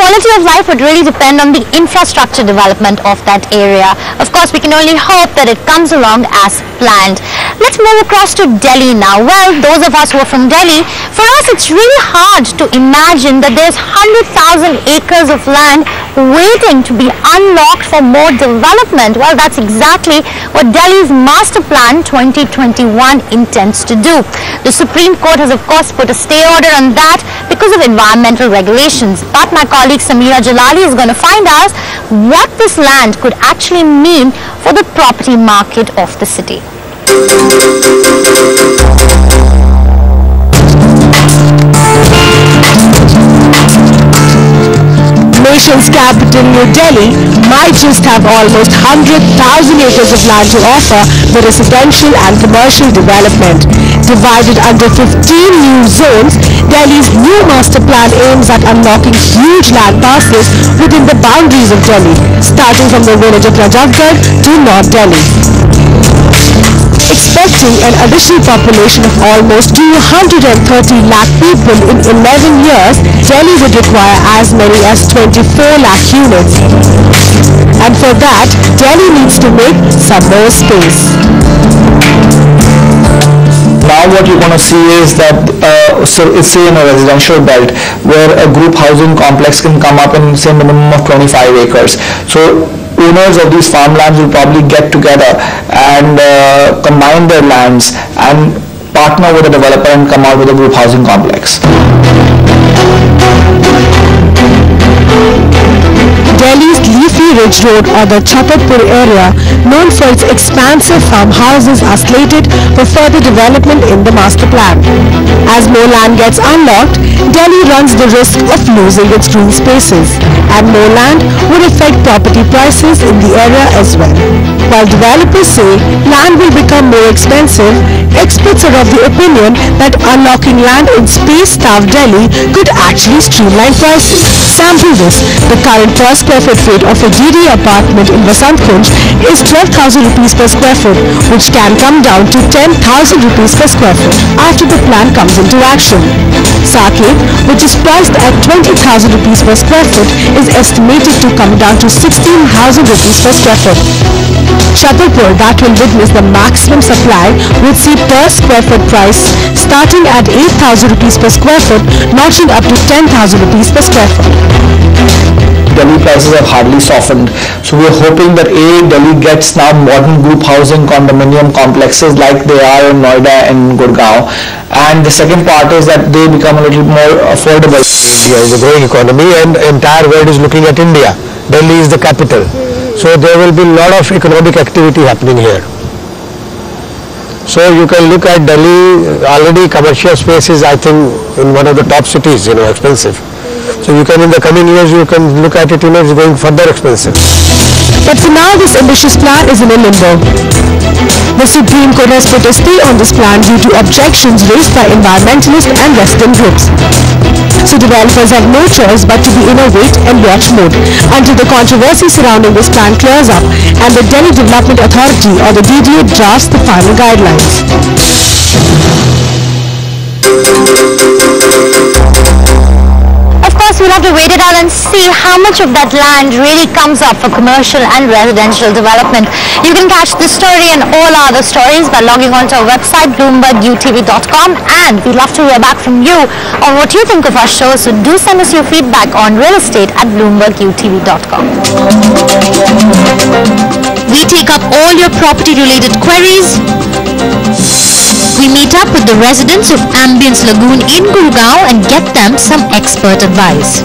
quality of life would really depend on the infrastructure development of that area. Of course, we can only hope that it comes along as planned. Let's move across to Delhi now. Well, those of us who are from Delhi, for us it's really hard to imagine that there's 100,000 acres of land waiting to be unlocked for more development. Well, that's exactly what Delhi's Master Plan 2021 intends to do. The Supreme Court has of course put a stay order on that because of environmental regulations. But my colleague Samira Jalali is going to find out what this land could actually mean for the property market of the city. Nation's capital, New Delhi, might just have almost 100,000 acres of land to offer for residential and commercial development. Divided under 15 new zones, Delhi's new master plan aims at unlocking huge land parcels within the boundaries of Delhi, starting from the village of Rajavgarh to North Delhi. Expecting an additional population of almost 230 lakh people in 11 years, Delhi would require as many as 24 lakh units. And for that, Delhi needs to make some more space. Now what you're going to see is that, so it's say in a residential belt where a group housing complex can come up in say minimum of 25 acres. So owners of these farmlands will probably get together and combine their lands and partner with a developer and come out with a group housing complex. Delhi's Leafy Ridge Road or the Chhatarpur area, known for its expansive farmhouses, are slated for further development in the master plan. As more land gets unlocked, Delhi runs the risk of losing its green spaces, and more land would affect property prices in the area as well. While developers say land will become more expensive, experts are of the opinion that unlocking land in space-starved Delhi could actually streamline prices. Sample this: the current per square foot rate of a DD apartment in Vasant Kunj is 12,000 rupees per square foot, which can come down to 10,000 rupees per square foot after the plan comes into action. Saket, which is priced at 20,000 rupees per square foot, is estimated to come down to 16,000 rupees per square foot. Chhatarpur, that will witness the maximum supply, would see per square foot price starting at 8,000 rupees per square foot, notching up to 10,000 rupees per square foot. Delhi prices have hardly softened. So we're hoping that Delhi gets now modern group housing condominium complexes like they are in Noida and Gurgaon. And the second part is that they become a little more affordable. India is a growing economy and the entire world is looking at India. Delhi is the capital. So there will be a lot of economic activity happening here. So you can look at Delhi, already commercial space is I think in one of the top cities, expensive. So you can in the coming years you can look at it, it's going further expensive. But for now this ambitious plan is in a limbo. The Supreme Court has put a stay on this plan due to objections raised by environmentalists and resident groups. So developers have no choice but to be in a wait and watch mode until the controversy surrounding this plan clears up and the Delhi Development Authority or the DDA drafts the final guidelines. We'll have to wait it out and see how much of that land really comes up for commercial and residential development. You can catch this story and all our other stories by logging on to our website bloombergutv.com, and we'd love to hear back from you on what you think of our show, so do send us your feedback on real estate at bloombergutv.com. We take up all your property related queries. We meet up with the residents of Ambience Lagoon in Gurgaon and get them some expert advice.